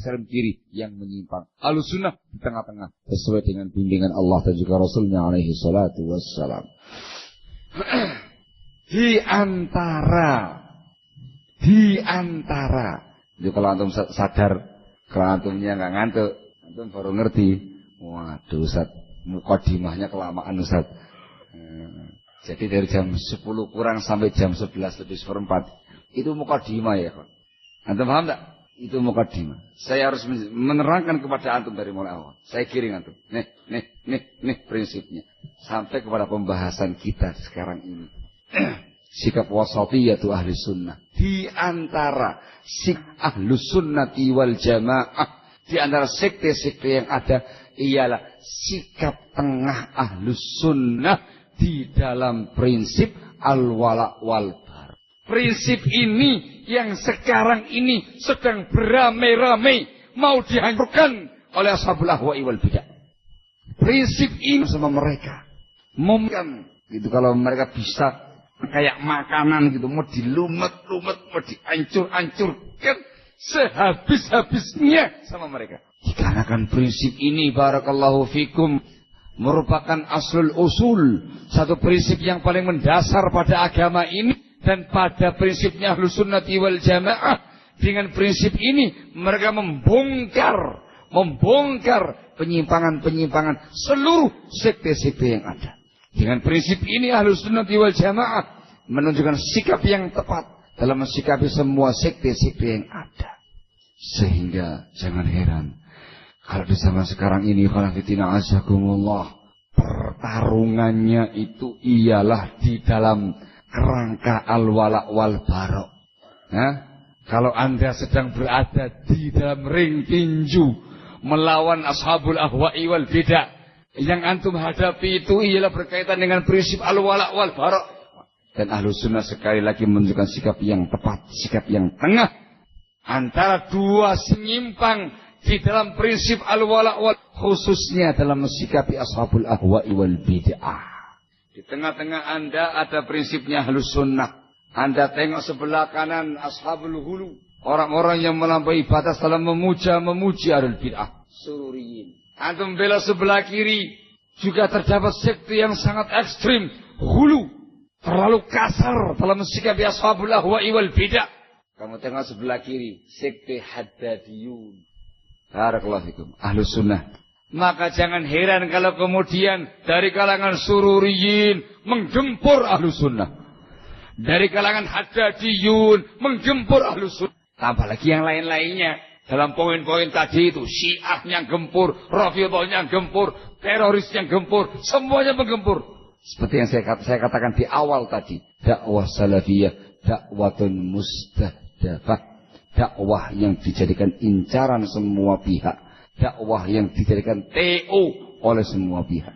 ekstrem kiri yang menyimpang. Ahlussunnah di tengah-tengah sesuai dengan bimbingan Allah dan juga Rasulnya alaihi salatu wassalam. Di antara itu kalau antum sadar, kalau antumnya nggak ngantuk, antum baru ngerti. Waduh Ustaz, mukadimahnya kelamaan Ustaz. Jadi dari jam 10 kurang sampai jam 11 lebih seperempat itu mukadimah ya kan. Antum paham tak? Itu mukadimah. Saya harus menerangkan kepada antum dari mulai awal. Saya kirim antum. Nih prinsipnya. Sampai kepada pembahasan kita sekarang ini. Sikap wasatiyatu ahli sunnah. Di antara sikap ahli sunnati wal jamaah. Di antara sekte-sekte yang ada. Ialah sikap tengah ahli sunnah. Di dalam prinsip al-wala wal bar. Prinsip ini yang sekarang ini sedang beramai-ramai. Mau dihancurkan oleh ashabul ahwa'i wal bidah. Prinsip ini sama mereka. Mungkin gitu kalau mereka bisa kayak makanan gitu, mau dilumet-lumet, mau dihancur-hancurkan sehabis-habisnya sama mereka. Dikarenakan prinsip ini barakallahu fikum merupakan aslul usul, satu prinsip yang paling mendasar pada agama ini dan pada prinsipnya Ahlus Sunnati wal Jamaah. Dengan prinsip ini mereka membongkar penyimpangan-penyimpangan seluruh sekte-sekte yang ada. Dengan prinsip ini Ahlus Sunnati wal Jamaah menunjukkan sikap yang tepat dalam mensikapi semua sekte-sekte yang ada. Sehingga jangan heran kalau di zaman sekarang ini khalafitina azakumullah, pertarungannya itu ialah di dalam kerangka al-wala wal bara. Kalau Anda sedang berada di dalam ring tinju melawan ashabul ahwa'i wal bidah, yang antum hadapi itu ialah berkaitan dengan prinsip al-wala wal bara. Dan Ahlus Sunnah sekali lagi menunjukkan sikap yang tepat, sikap yang tengah antara dua senyimpang di dalam prinsip al-wala' wal, khususnya dalam mensikapi ashabul ahwa'i wal bid'ah. Di tengah-tengah Anda ada prinsipnya Ahlus Sunnah. Anda tengok sebelah kanan ashabul hulu, orang-orang yang melampaui batas dalam memuji ahlul bid'ah, sururiyin. Antum bela sebelah kiri juga terdapat sekte yang sangat ekstrim, hulu, terlalu kasar dalam mensikapi ashabul ahwa'i wal bid'ah. Kamu tengok sebelah kiri, sekte Haddadiyun. Barakallahu fikum, Ahlus Sunnah. Maka jangan heran kalau kemudian dari kalangan sururiyin menggempur Ahlus Sunnah. Dari kalangan Haddadiyun menggempur Ahlus Sunnah. Tambah lagi yang lain-lainnya. Dalam poin-poin tadi itu, Syiahnya gempur, Rafidhahnya gempur, terorisnya gempur, semuanya menggempur. Seperti yang saya katakan di awal tadi, dakwah salafiyah, dakwatun mustahdafah. Dakwah yang dijadikan incaran semua pihak. Dakwah yang dijadikan TO oleh semua pihak.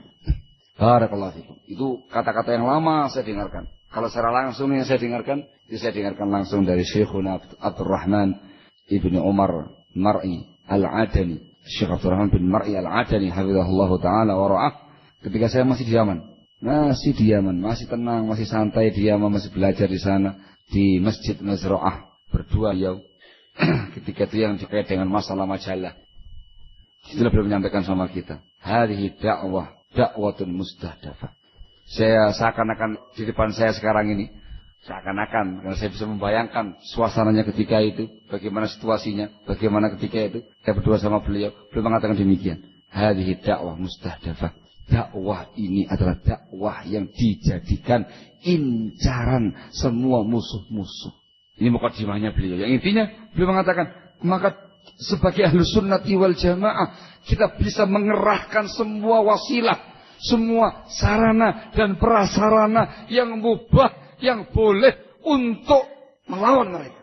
Barakallahu fikum. Itu kata-kata yang lama saya dengarkan. Kalau secara langsung yang saya dengarkan, itu saya dengarkan langsung dari Syekhuna Abdurrahman Ibn Umar Mar'i Al-Adani. Syekh Abdurrahman bin Mar'i Al-Adani hafizahullah ta'ala wa ra'ah. Ketika saya masih di Yaman. Masih di Yaman, masih tenang, masih santai di Yaman, masih belajar di sana. Di Masjid Mazra'ah. Berdua beliau. Ketika itu yang terkait dengan masalah majalah. Itulah beliau menyampaikan sama kita. Hadhihi dakwatun mustahdafah. Saya seakan-akan di depan saya sekarang ini. Seakan-akan. Karena saya bisa membayangkan suasananya ketika itu. Bagaimana situasinya. Bagaimana ketika itu. Saya berdua sama beliau. Beliau mengatakan demikian. Hadhihi dakwah mustahdafah. Dakwah ini adalah dakwah yang dijadikan incaran semua musuh-musuh. Ini mukadimahnya beliau. Yang intinya beliau mengatakan, maka sebagai Ahlus Sunnati wal Jamaah kita bisa mengerahkan semua wasilah, semua sarana dan prasarana yang mubah, yang boleh untuk melawan mereka.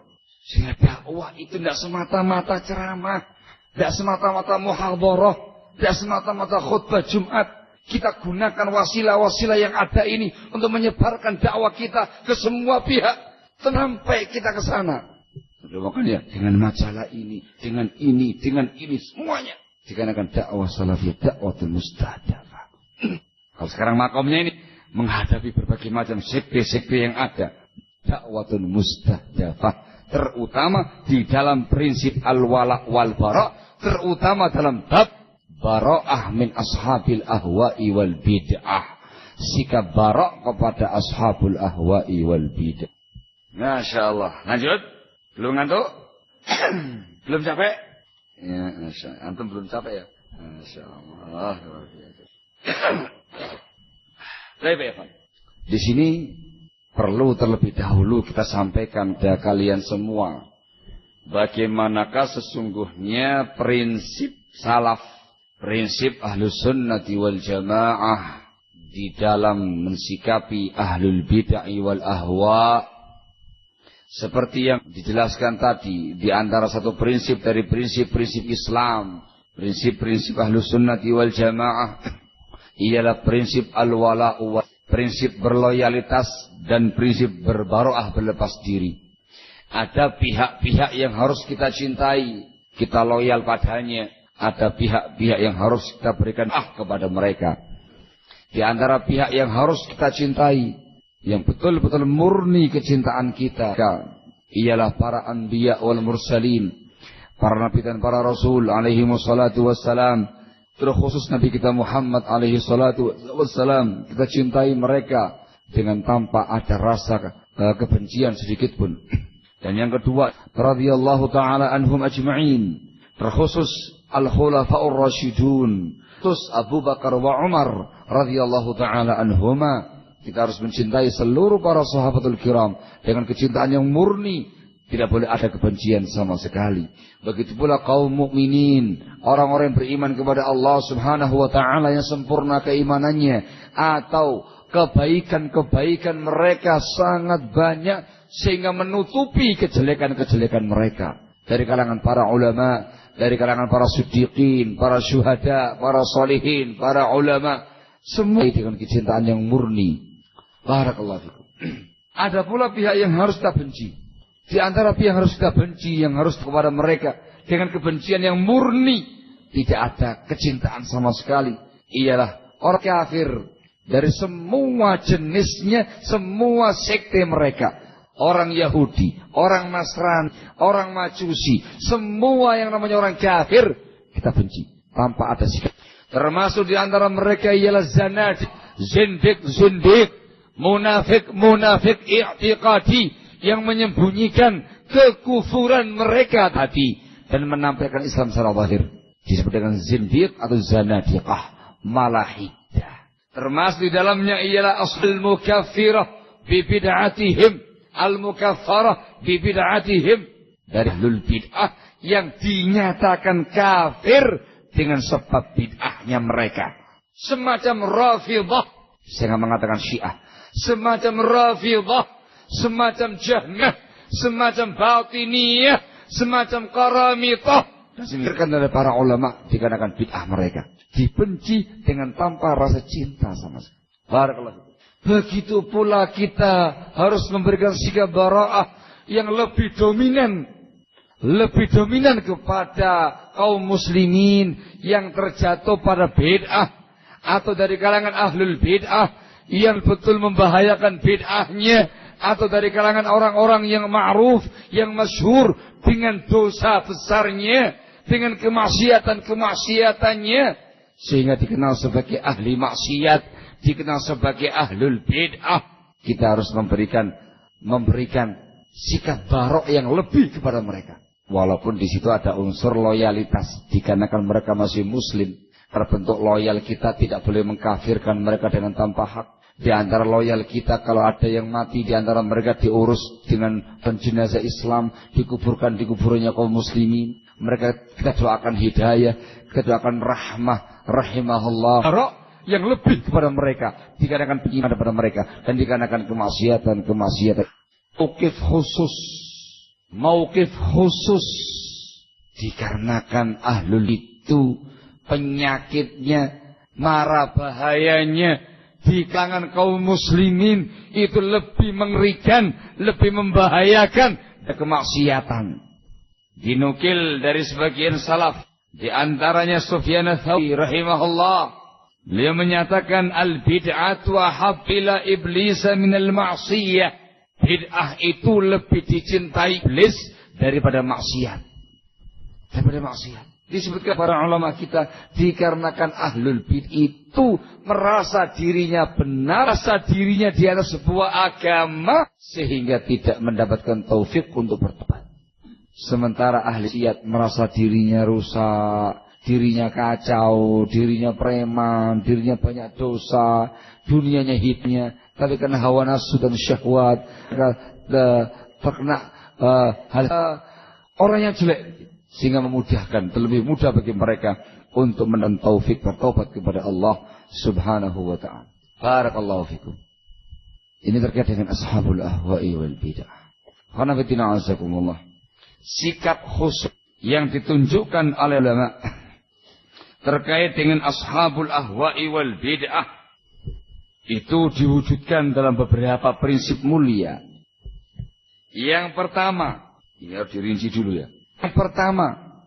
Sehingga dakwah itu tidak semata-mata ceramah, tidak semata-mata muhadharah, tidak semata-mata khutbah Jumat. Kita gunakan wasilah-wasilah yang ada ini untuk menyebarkan dakwah kita ke semua pihak. Sampai kita ke sana. Makanya dengan majalah ini, dengan ini, semuanya dikarenakan dakwah salafiyah, dakwatul mustahdafah. Kalau sekarang makamnya ini menghadapi berbagai macam sekte-sekte yang ada, dakwatul mustahdafah, terutama di dalam prinsip al-wala wal bara, terutama dalam bab bara'ah min ashabil ahwa'i wal bid'ah. Sikap bara' kepada ashabul ahwa'i wal bid'ah. Masya Allah. Lanjut. Belum ngantuk? Belum capek? Ya, antum belum capek ya? Masya Allah. Baik, Pak. Di sini perlu terlebih dahulu kita sampaikan kepada kalian semua, bagaimanakah sesungguhnya prinsip salaf, prinsip ahlus sunnati wal jamaah di dalam mensikapi ahlul bid'ah wal ahwa. Seperti yang dijelaskan tadi, di antara satu prinsip dari prinsip-prinsip Islam, prinsip-prinsip ahlus sunnati wal jamaah ialah prinsip al-wala wa, prinsip berloyalitas dan prinsip berbaroah, berlepas diri. Ada pihak-pihak yang harus kita cintai, kita loyal padanya. Ada pihak-pihak yang harus kita berikan kepada mereka. Di antara pihak yang harus kita cintai, yang betul-betul murni kecintaan kita, ialah para anbiya wal mursalin, para nabi dan para rasul alaihi wassalatu wassalam. Terkhusus Nabi kita Muhammad alaihi salatu wassalam, kita cintai mereka dengan tanpa ada rasa kebencian sedikit pun. Dan yang kedua, radhiyallahu taala anhum ajma'in, terkhusus al-khulafa'ur rasyidun, terus Abu Bakar wa Umar radhiyallahu taala anhuma. Kita harus mencintai seluruh para sahabatul kiram dengan kecintaan yang murni. Tidak boleh ada kebencian sama sekali. Begitu pula kaum mukminin, orang-orang yang beriman kepada Allah Subhanahu wa taala yang sempurna keimanannya, atau kebaikan-kebaikan mereka sangat banyak sehingga menutupi kejelekan-kejelekan mereka. Dari kalangan para ulama, dari kalangan para siddiqin, para syuhada, para sholihin, para ulama, semua dengan kecintaan yang murni. Barakallahu fikum. Ada pula pihak yang harus kita benci. Di antara pihak yang harus kita benci, yang harus kepada mereka dengan kebencian yang murni, tidak ada kecintaan sama sekali, ialah orang kafir dari semua jenisnya, semua sekte mereka. Orang Yahudi, orang Nasrani, orang Majusi, semua yang namanya orang kafir kita benci tanpa ada sikap. Termasuk di antara mereka ialah zanad, zindik, munafik i'tiqadi, yang menyembunyikan kekufuran mereka tadi dan menampilkan Islam secara zahir, disebut dengan zindiq atau zanadiqah, malahidah. Termasuk di dalamnya ialah asal mukaffirah bi bid'atihim, al-mukaffarah bi bid'atihim, dari ahlul bid'ah yang dinyatakan kafir dengan sebab bid'ahnya mereka. Semacam Rafidah, saya mengatakan Syiah, semacam Rafidah, semacam Jahmiyah, semacam Batiniyah, semacam Qaramitah, disingkirkan oleh para ulama dikarenakan bid'ah mereka, dibenci dengan tanpa rasa cinta sama sekali. Barakallahu. Begitu pula kita harus memberikan sikap bara'ah yang lebih dominan kepada kaum muslimin yang terjatuh pada bid'ah atau dari kalangan ahlul bid'ah yang betul membahayakan bid'ahnya, atau dari kalangan orang-orang yang ma'ruf, yang masyhur dengan dosa besarnya, dengan kemaksiatannya, sehingga dikenal sebagai ahli maksiat, dikenal sebagai ahlul bid'ah. Kita harus memberikan sikap barok yang lebih kepada mereka. Walaupun di situ ada unsur loyalitas, dikarenakan mereka masih muslim. Terbentuk loyal kita tidak boleh mengkafirkan mereka dengan tanpa hak. Di antara loyal kita, kalau ada yang mati di antara mereka diurus dengan jenazah Islam, dikuburkan di kuburannya kaum muslimin. Mereka kita doakan hidayah, kita doakan rahimahullah. Yang lebih kepada mereka, dikarenakan beriman kepada mereka, dan dikarenakan kemaksiatan. Mauqif khusus, dikarenakan ahlul itu penyakitnya, mara bahayanya di kalangan kaum muslimin itu lebih mengerikan, lebih membahayakan kemaksiatan. Dinukil dari sebagian salaf, di antaranya Sufyan ats-Tsauri rahimahullah, beliau menyatakan al-bid'atu ahabbu ila iblis min al-ma'siyah. Bid'ah itu lebih dicintai iblis daripada maksiat. Disebutkan para ulama kita, dikarenakan ahlul bid'ah itu merasa dirinya benar, merasa dirinya di atas sebuah agama, sehingga tidak mendapatkan taufik untuk bertobat. Sementara ahli maksiat merasa dirinya rusak, dirinya kacau, dirinya preman, dirinya banyak dosa, dunianya hidupnya, tapi karena hawa nafsu dan syahwat, terkena hal orang yang jelek, sehingga memudahkan, terlebih mudah bagi mereka untuk menemukan taufik bertobat kepada Allah Subhanahu wa ta'ala. Barakallahu fikum. Ini terkait dengan ashabul ahwa'i wal bid'ah. Khanafatina azakumullah. Sikap khusus yang ditunjukkan oleh ulama terkait dengan ashabul ahwa'i wal bid'ah itu diwujudkan dalam beberapa prinsip mulia. Yang pertama, ini harus dirinci dulu ya. Yang pertama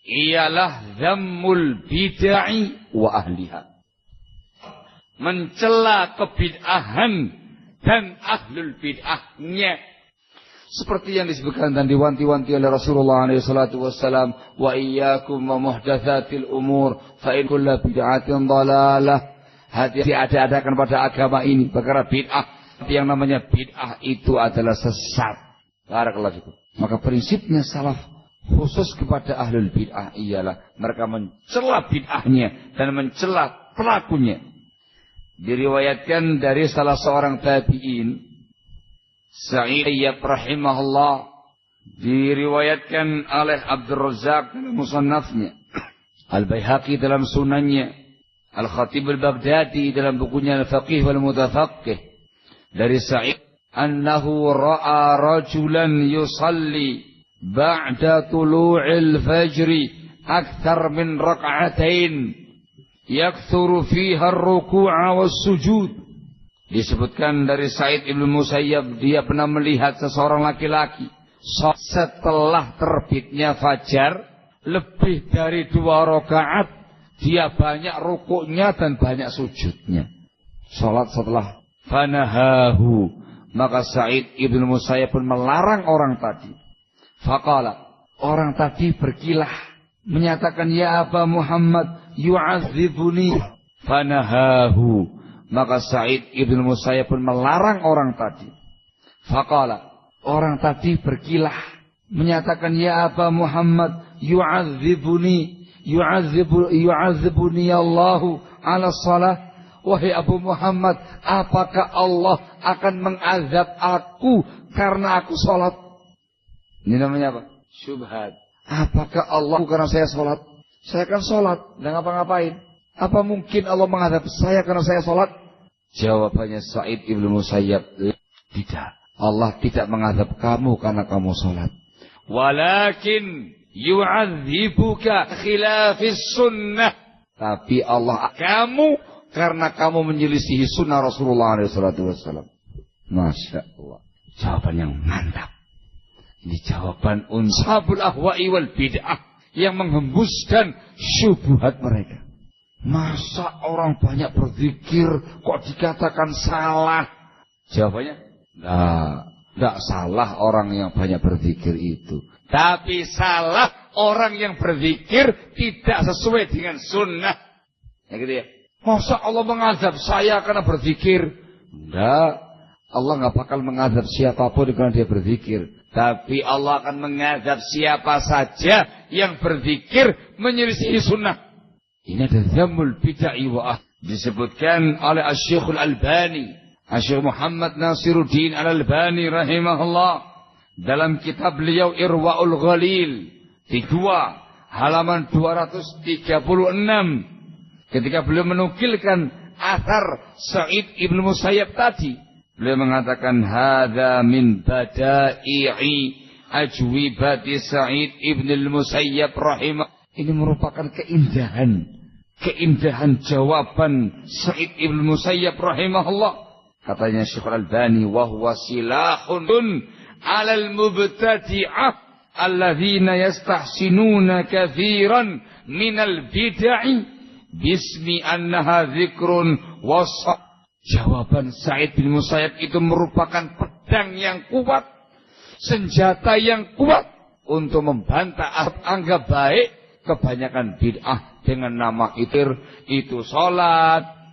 ialah dhammul bid'ah wa ahliha. Mencela kebid'ahan dan ahlul bid'ahnya. Seperti yang disebutkan dan diwanti-wanti oleh Rasulullah SAW, wa iyyakum wa muhdatsatil umur fa in kullu bid'atin dhalalah. Hati-hati ada-adakan pada agama ini perkara bid'ah. Yang namanya bid'ah itu adalah sesat. Barakallahu fikum. Maka prinsipnya salaf khusus kepada ahlul bid'ah ialah mereka mencela bid'ahnya dan mencela pelakunya. Diriwayatkan dari salah seorang tabi'in, Sa'id rahimahullah, diriwayatkan oleh Abdul Razzaq dalam musannafnya, Al-Baihaqi dalam sunannya, Al-Khatib Al-Baghdadi dalam bukunya Al-Faqih wal Mutafaqqih, dari Sa'id annahu ra'a rajulan yusalli ba'da tulu'il fajri akthar min rak'atain yakthuru fiha ar-ruku'a was-sujud. Disebutkan dari Sa'id ibn Musayyab, dia pernah melihat seseorang laki-laki setelah terbitnya fajar lebih dari 2 rakaat dia banyak rukuknya dan banyak sujudnya. Salat setelah fanahahu, maka Sa'id ibn Musayyab pun melarang orang tadi. Faqala, orang tadi berkilah menyatakan, ya Aba Muhammad yu'adzibuni. Fanahahu, maka Sa'id ibn Musayyab pun melarang orang tadi. Faqala, orang tadi berkilah menyatakan, ya Aba Muhammad yu'adzibuni Allahu ala salah. Wahai Abu Muhammad, apakah Allah akan mengazab aku karena aku sholat? Ini namanya apa? Syubhat. Apakah Allah karena saya sholat? Saya kan sholat, dan ngapa-ngapain? Apa mungkin Allah mengazab saya karena saya sholat? Jawabannya Sa'id ibn Musayyab, tidak. Allah tidak mengazab kamu karena kamu sholat. Walakin yu'adzibuka khilafis sunnah. Tapi Allah kamu karena kamu menyelisihi sunnah Rasulullah SAW. Masya Allah. Jawaban yang mantap. Ini jawaban ashabul ahwa'i wal bid'ah yang menghembuskan syubhat mereka. Masa orang banyak berzikir kok dikatakan salah? Jawabannya, tidak salah orang yang banyak berzikir itu. Tapi salah orang yang berzikir tidak sesuai dengan sunnah. Ya gitu ya. Masa Allah mengazab saya karena berzikir? Tidak. Allah nggak bakal mengazab siapapun karena dia berzikir. Tapi Allah akan mengazab siapa saja yang berzikir menyelisihi sunnah. Ini ada dhammul bid'ah wa disebutkan oleh Asy-Syaikh Al-Albani, Asy-Syaikh Muhammad Nasiruddin Al-Albani rahimahullah, dalam kitab beliau Irwaul Ghalil di 2 halaman 236. Ketika beliau menukilkan athar Sa'id ibn Musayyab tadi, beliau mengatakan, hadza min bada'i'i ajwibati Sa'id ibn al-Musayyab rahimah. Ini merupakan keindahan jawaban Sa'id ibn Musayyab rahimahullah. Katanya Syekh Al-Albani, wa huwa silahun 'alal mubtadi'ah alladzina yastahsinuna katsiran minal bid'ah bismi annaha dzikrun wasab. Jawaban Sa'id bin Musayyab itu merupakan pedang pedang yang kuat, senjata yang kuat untuk membantah anggap baik kebanyakan bid'ah dengan nama itu sholat.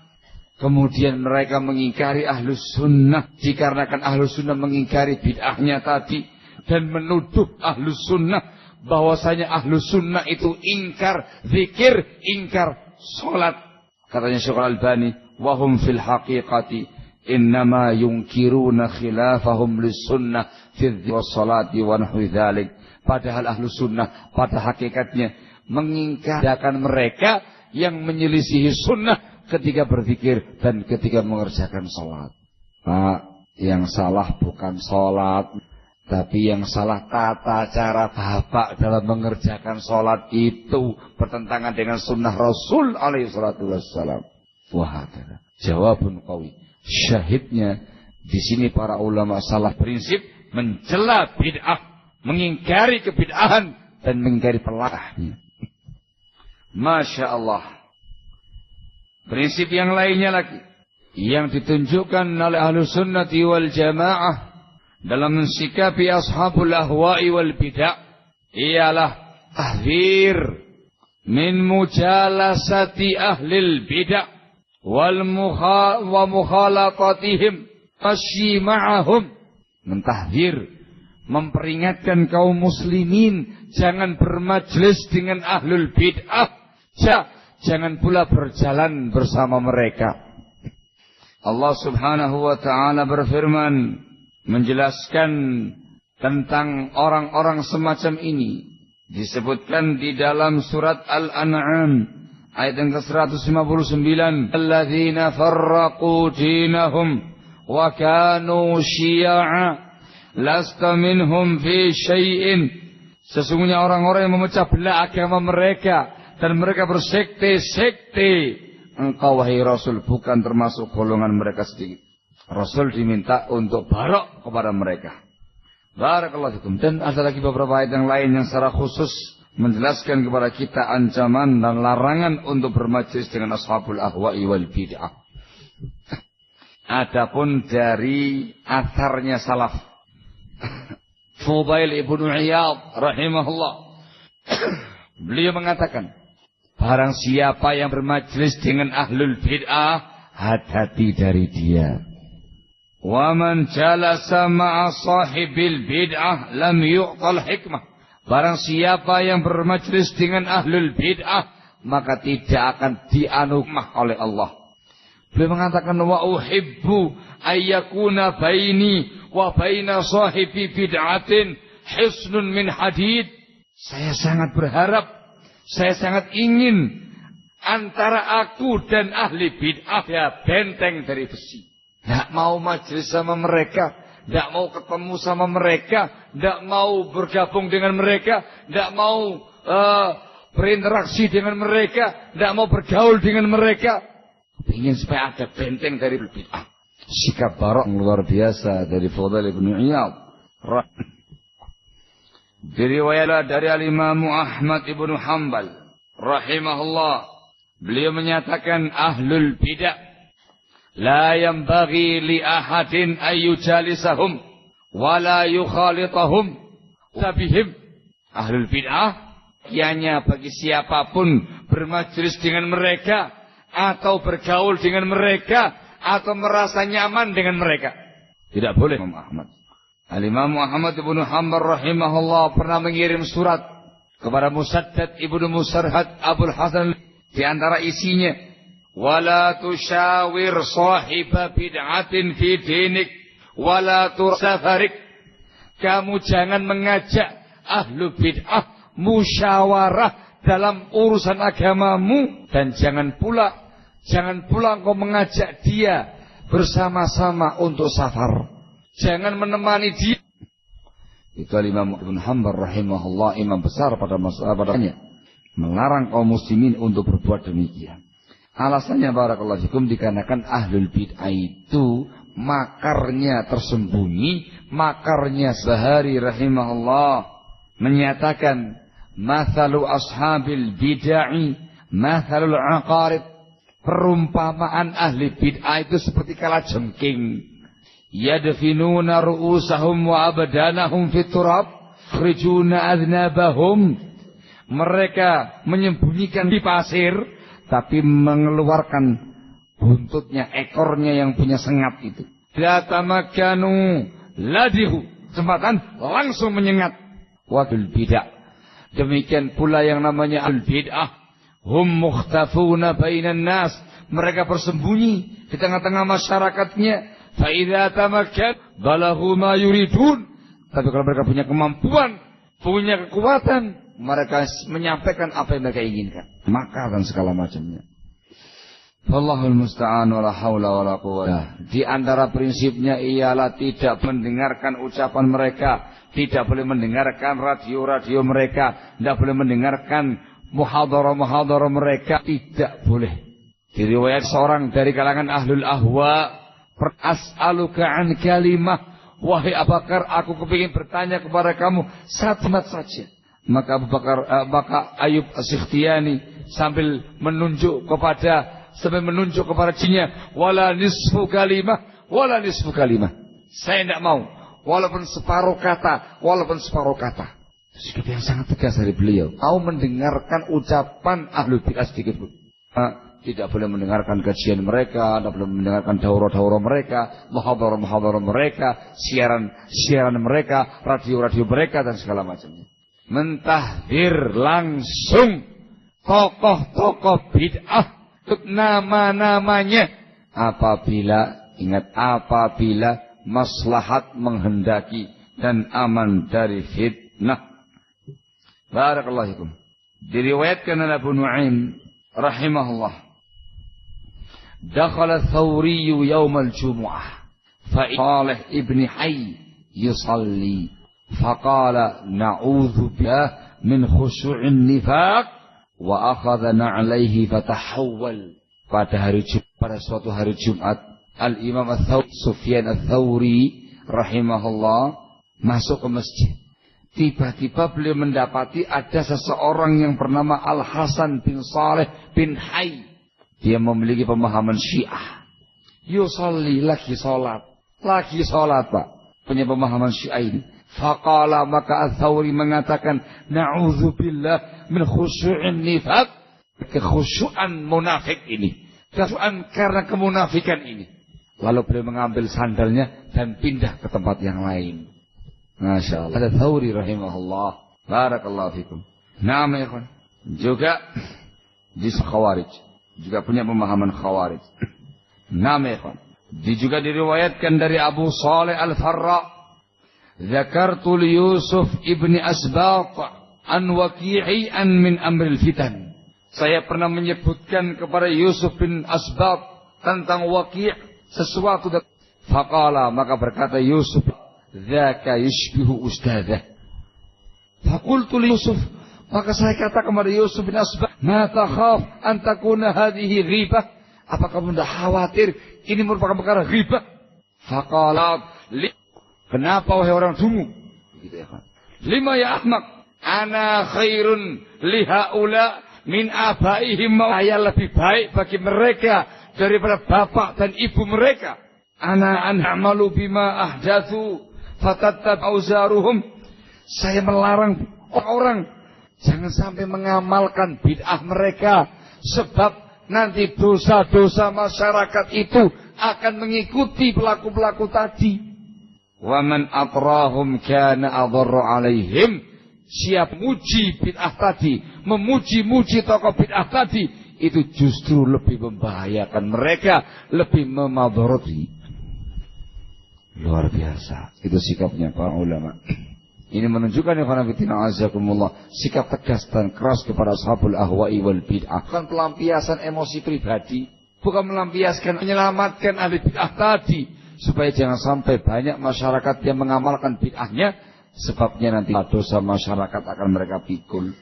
Kemudian mereka mengingkari ahlus sunnah dikarenakan ahlus sunnah mengingkari bid'ahnya tadi dan menuduh ahlus sunnah bahwasanya ahlus sunnah itu ingkar zikir, ingkar sholat. Katanya Syekh Al-Albani, wahum fil haqiqati innama yunkiruna khilafahum lis sunnah fi wassalati wa nahwi dzalik. Padahal ahlus sunnah pada hakikatnya mengingkarkan mereka yang menyelisihi sunnah ketika berzikir dan ketika mengerjakan sholat. Pak, yang salah bukan sholat, tapi yang salah tata cara bapak dalam mengerjakan sholat itu bertentangan dengan sunnah Rasul alaihi salatu wassalam. Wah, jawabun qawi. Syahidnya di sini para ulama salah prinsip mencela bid'ah, mengingkari kebid'ahan dan mengingkari pelakunya. Masya Allah. Prinsip yang lainnya lagi yang ditunjukkan oleh Ahlus Sunnati wal Jamaah dalam mensikapi ashabul ahwa'i wal bid'ah ialah tahdzir min mujalasati ahlil bid'ah wal mukhalatatihim masyi ma'ahum. Mentahdzir, memperingatkan kaum muslimin jangan bermajlis dengan ahlul bid'ah, jangan pula berjalan bersama mereka. Allah Subhanahu wa ta'ala berfirman menjelaskan tentang orang-orang semacam ini. Disebutkan di dalam surat Al-An'am ayat yang ke-159, alladzina farraqu dinahum wa kanu syi'a lasta minhum fi syai'in. Sesungguhnya orang-orang yang memecah belah agama mereka dan mereka bersekte-sekte, engkau wahai Rasul bukan termasuk golongan mereka sedikit. Rasul diminta untuk barok kepada mereka. Barakallahu fikum. Dan ada lagi beberapa ayat yang lain yang secara khusus menjelaskan kepada kita ancaman dan larangan untuk bermajlis dengan ashabul ahwa'i wal bid'ah. Adapun dari atharnya salaf, Fudail ibnu Iyad rahimahullah, beliau mengatakan, barang siapa yang bermajlis dengan ahlul bid'ah, hati-hati dari dia. Wa man jalasa ma'a sahibil bid'ah lam yu'tal hikmah. Barang siapa yang bermajlis dengan ahlul bid'ah, maka tidak akan dianugerah oleh Allah. Beliau mengatakan, wa uhibbu ayyakuna baini wa baina sahibi bid'atin hisnun min hadid. Saya sangat berharap, saya sangat ingin antara aku dan ahli bid'ah ya benteng dari besi. Tidak mau majlis sama mereka, tidak mau ketemu sama mereka, tidak mau bergabung dengan mereka, tidak mau berinteraksi dengan mereka, tidak mau bergaul dengan mereka. Ingin supaya ada benteng dari bid'ah. Sikap barok luar biasa dari Fudail ibnu Iyad. Diriwayatkan dari Al-Imam Ahmad ibnu Hanbal rahimahullah, beliau menyatakan ahlul bid'ah la yanbaghi li ahadin ayyujalisahum wa la yukhalitahum sabihim. Ahlul bid'ah hanya bagi siapapun bermajlis dengan mereka atau bergaul dengan mereka atau merasa nyaman dengan mereka. Tidak boleh. Imam Ahmad, Al-Imam Ahmad ibnu Hanbal rahimahullah pernah mengirim surat kepada Musaddad ibnu Musarhad Abul Hasan, di antara isinya, wala tusyawir sahiba bid'atin fi dinik wala tursafarik. Kamu jangan mengajak ahlu bid'ah musyawarah dalam urusan agamamu, dan jangan pula engkau mengajak dia bersama-sama untuk safar. Jangan menemani dia. Itu Imam Ibn Hanbal rahimahullah, imam besar pada masanya, melarang kaum muslimin untuk berbuat demikian. Alasannya barakallahu fikum dikarenakan ahlul bid'ah itu makarnya tersembunyi, makarnya sehari. Rahimahullah menyatakan, mathalu ashabil bid'ah mathalul aqarib. Perumpamaan ahli bid'ah itu seperti kalajengking yadfinuna ru'usahum wa abdanahum fit turab, khrijuna adnabahum. Mereka menyembunyikan di pasir, tapi mengeluarkan buntutnya, ekornya yang punya sengat itu. La tamakkanu ladihu, kesempatan langsung menyengat. Wadul bid'ah. Demikian pula yang namanya al bid'ah. Hum mukhtafuna bainan nas. Mereka bersembunyi di tengah-tengah masyarakatnya. Fa idza tamakkan balaghu ma yuridun. Tapi kalau mereka punya kemampuan, punya kekuatan, mereka menyampaikan apa yang mereka inginkan, makar dan segala macamnya. Wallahul musta'an wala haula wala quwwata. Di antara prinsipnya ialah tidak mendengarkan ucapan mereka, tidak boleh mendengarkan radio-radio mereka, tidak boleh mendengarkan muhadharah-muhadharah mereka, tidak boleh. Diriwayat seorang dari kalangan ahlul ahwa, as'aluka an kalimah, wahai Abu Bakar, aku kepingin bertanya kepada kamu satu kalimat saja. Maka maka Ayub As-Sikhtiyani sambil menunjuk kepada jinnya, wala nisfu kalimah. Saya tidak mau, walaupun separuh kata. Sikap yang sangat tegas dari beliau. Mau mendengarkan ucapan ahlul bid'ah sedikit pun. Tidak boleh mendengarkan kajian mereka, tidak boleh mendengarkan daurah-daurah mereka, muhadharah mereka, siaran mereka, radio-radio mereka dan segala macamnya. Mentahdir langsung tokoh-tokoh bid'ah, nama-namanya, apabila maslahat menghendaki dan aman dari fitnah. Barakallahu fikum. Diriwayatkan oleh Abu Nu'aim rahimahullah, dakhala Thawri yawm al-jumu'ah fa Salih ibn Hayy yusalli faqala na'udzu billah min khushu'in nifaq wa akhadha na'alayhi fatahawwal. Pada suatu hari Jumat, Al-Imam Sufyan Ats-Tsauri rahimahullah masuk ke masjid. Tiba-tiba beliau mendapati ada seseorang yang bernama Al-Hasan bin Salih bin Hayy. Dia memiliki pemahaman Syiah. Yusalli, lagi sholat Pak, punya pemahaman Syiah ini. Faqala, maka Ats-Tsauri mengatakan, na'udzubillah min khusyu'in nifaq, kekhusyuan munafik ini, kekhusyuan karena kemunafikan ini. Lalu beliau mengambil sandalnya dan pindah ke tempat yang lain. Masya Allah. Ada Tsauri rahimahullah. Barakallahu fikum. Nama ikhwan. Juga di Khawarij. Juga punya pemahaman Khawarij. Nama ikhwan. Juga diriwayatkan dari Abu Saleh Al-Farra. Zakartu li Yusuf ibni Asbat an waqi'i an min amril fitan. Saya pernah menyebutkan kepada Yusuf bin Asbat tentang Waqi' sesuatu. Faqala, maka berkata Yusuf, dzaka yushbihu ustadzah. Faqultu li Yusuf, maka saya kata kepada Yusuf bin Asbat, ma takhaf an takuna hadhihi ghibah? Apa kamu tidak khawatir ini merupakan perkara ghibah? Faqala, kenapa wahai orang dungu? Gitu ya kan. Lima ya ahmak, ana khairun li haula min abaihim. Saya lebih baik bagi mereka daripada bapak dan ibu mereka. Ana an'amalu bima ahdatsu fatattab auzaruhum. Saya melarang orang jangan sampai mengamalkan bid'ah mereka, sebab nanti dosa-dosa masyarakat itu akan mengikuti pelaku-pelaku tadi. Wa man atrahum kana adharru alaihim. Siap muji bid'ah tadi, memuji-muji tokoh bid'ah tadi, itu justru lebih membahayakan mereka, lebih memadharati. Luar biasa. Itu sikapnya para ulama. Ini menunjukkan ya khanafitina azakumullah, sikap tegas dan keras kepada ashabul ahwa'i wal bid'ah. Bukan pelampiasan emosi pribadi, bukan melampiaskan menyelamatkan ahli bid'ah tadi, supaya jangan sampai banyak masyarakat yang mengamalkan bid'ahnya. Sebabnya nanti dosa masyarakat akan mereka pikul.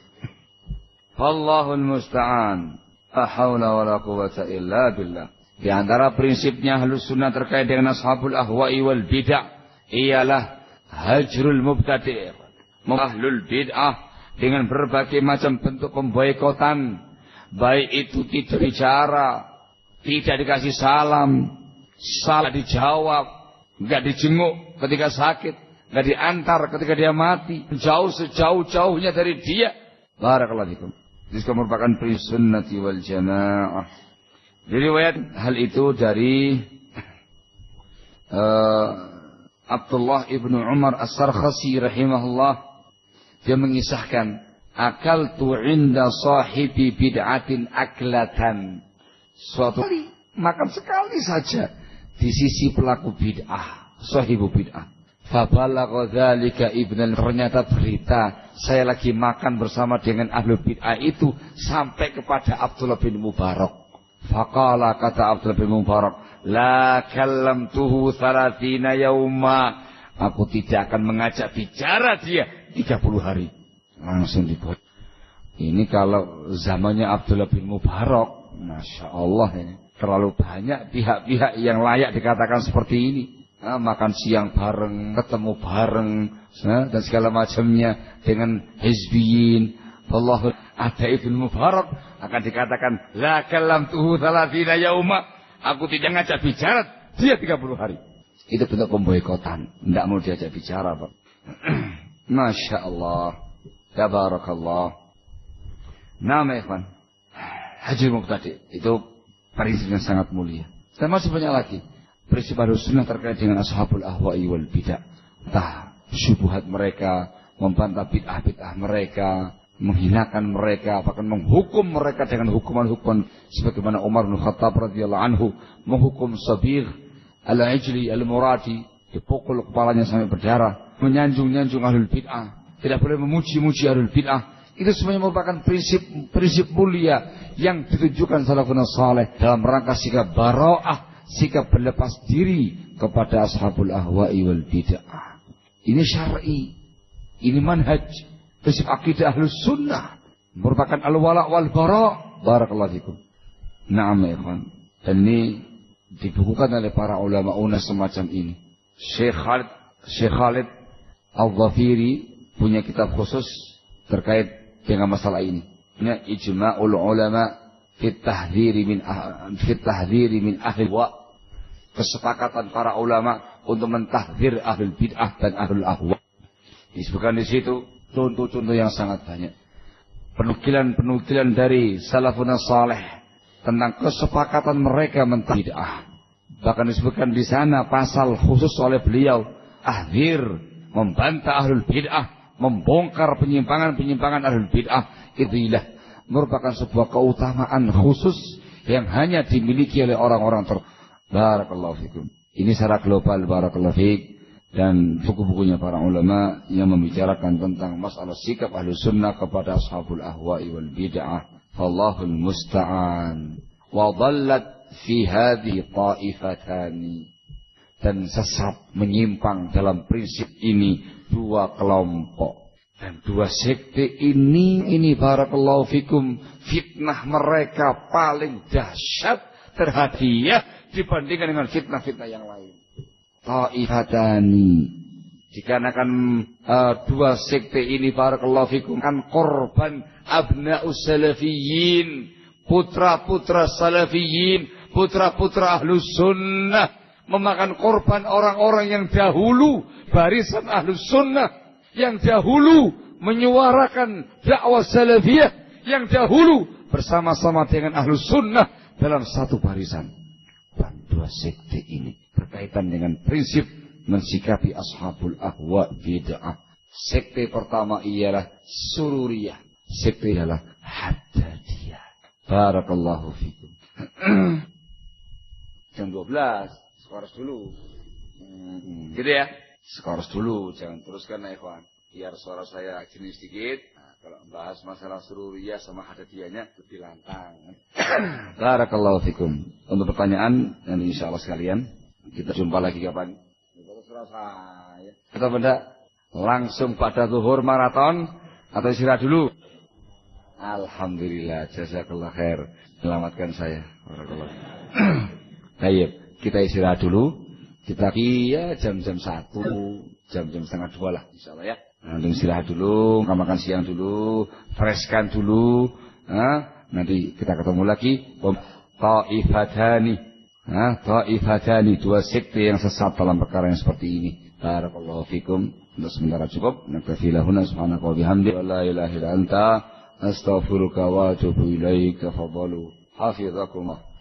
Wallahul musta'an. La haula wala quwwata illa billah. Di antara prinsipnya Ahlus Sunnah terkait dengan ashabul ahwa'i wal bid'ah ialah hajrul mubtadi'. Ahlul bid'ah dengan berbagai macam bentuk pemboikotan, baik itu tidak bicara, tidak dikasih salam, salah dijawab, Enggak dijenguk ketika sakit, enggak diantar ketika dia mati, jauh sejauh-jauhnya dari dia. Barakallahu fikum. Ini merupakan prinsip sunnati wal jamaah. Diriwayat hal itu dari Abdullah ibnu Umar As-Sarkhasi rahimahullah. Dia mengisahkan, akaltu inda sahibi bid'atin aklatan. Suatu kali, makan sekali saja di sisi pelaku bid'ah, sahibu bid'ah. Fabalagha dzalika ibnan, ternyata berita saya lagi makan bersama dengan ahlu bid'ah itu sampai kepada Abdullah bin Mubarak. Faqala, kata Abdullah bin Mubarak, la kallamtuhu 30 yauma. Aku tidak akan mengajak bicara dia 30 hari. Langsung dibuat. Ini kalau zamannya Abdullah bin Mubarak, Masya Allah ini. Terlalu banyak pihak-pihak yang layak dikatakan seperti ini. Makan siang bareng, ketemu bareng, dan segala macamnya dengan hizbiyin. Wallahu ada Ibnu Mubarak akan dikatakan la kallamtuhu 30 yauma. Aku tidak ngajak bicara dia 30 hari. Itu bentuk pemboikotan. Tidak mau diajak bicara, Pak. Masya Allah. Tabarakallah. Nama ikhwan. Haji Muqtadi. Itu prinsip yang sangat mulia. Dan masih banyak lagi. Prinsip Ahlussunnah terkait dengan ashabul ahwa'i wal bid'ah. Entah syubhat mereka, membantah bid'ah-bid'ah mereka, menghinakan mereka, bahkan menghukum mereka dengan hukuman-hukuman sebagaimana Umar bin Khattab radhiyallahu anhu menghukum Sabir Al-Ijli Al-Muradi, dipukul kepalanya sampai berdarah, menyanjung-nyanjung ahlul bid'ah, tidak boleh memuji-muji ahlul bid'ah. Itu semuanya merupakan prinsip mulia yang ditunjukkan salafun saleh dalam rangka sikap bara'ah, sikap berlepas diri kepada ashabul ahwa'i wal bid'ah. Ini syar'i, ini manhaj, prinsip akidah ahlus sunnah, merupakan al-wala' wal bara'. Barakallahu fikum. Na'am ya ikhwan. Dan ini dibukukan oleh para ulama unas semacam ini. Syekh Khalid Al-Dhafiri punya kitab khusus terkait dengan masalah ini. Punya ijma'ul ulama fit tahdhiri min ahli wa. Kesepakatan para ulama untuk mentahdzir ahlul bid'ah dan ahlul ahwa. Disebutkan di situ contoh-contoh yang sangat banyak. Penukilan dari salafun saleh tentang kesepakatan mereka mentahdzir bid'ah. Bahkan disebutkan di sana pasal khusus oleh beliau, ahdzir, membantah ahlul bid'ah, membongkar penyimpangan ahlul bid'ah. Itulah merupakan sebuah keutamaan khusus yang hanya dimiliki oleh orang-orang Barakallahu fikum. Ini secara global, barakallahu fik, dan buku-bukunya para ulama yang membicarakan tentang masalah sikap Ahlus Sunnah kepada ashabul ahwa'i wal bid'ah. Fallahul musta'an. Wa dhallat fi hadhihi ta'ifatani. Dan sesat menyimpang dalam prinsip ini dua kelompok. Dan dua sekte ini barakallahu fikum, fitnah mereka paling dahsyat terhadap dibandingkan dengan fitnah-fitnah yang lain. Ta'ifatani. Dikarenakan dua sekte ini barakallahu fikum kan korban abna'us salafiyyin, putra-putra salafiyyin, putra-putra ahlus sunnah, memakan korban orang-orang yang dahulu barisan ahlus sunnah, yang dahulu menyuarakan dakwah salafiyah, yang dahulu bersama-sama dengan ahlus sunnah dalam satu barisan. Dan dua sekte ini berkaitan dengan prinsip mensikapi ashabul ahwa bid'ah. Sekte pertama ialah Sururiyah. Sekte ialah Haddadiyah. Barakallahu fikum. Jam 12, skors dulu. Gitu ya. Skors dulu, jangan teruskan ya ikhwan. Biar suara saya jenis sedikit. Nah, kalau bahas masalah Sururiyah sama Haddadiyahnya lebih lantang. Barakallahu fikum. Untuk pertanyaan, dan insyaallah sekalian, kita jumpa lagi kapan? Kita benda langsung pada zuhur maraton atau istirahat dulu? Alhamdulillah, jazakallah khair. Selamatkan saya. Barakallah. Baik, kita istirahat dulu. Kita ya jam-jam 1, jam-jam setengah 2 lah insyaallah ya. Nanti istirahat dulu, makan siang dulu, freshkan dulu. Nanti kita ketemu lagi. Ta'ifatani. Ta'ifatani, dua sekte yang sesat dalam perkara yang seperti ini. Barakallahu fikum. Untuk sementara cukup. Naktafi lahuna subhanaka wa bihamdi. Wa la ilaha illa anta. Astaghfiruka wa atubu ilaika. Fadhalu. Hafizakumullah.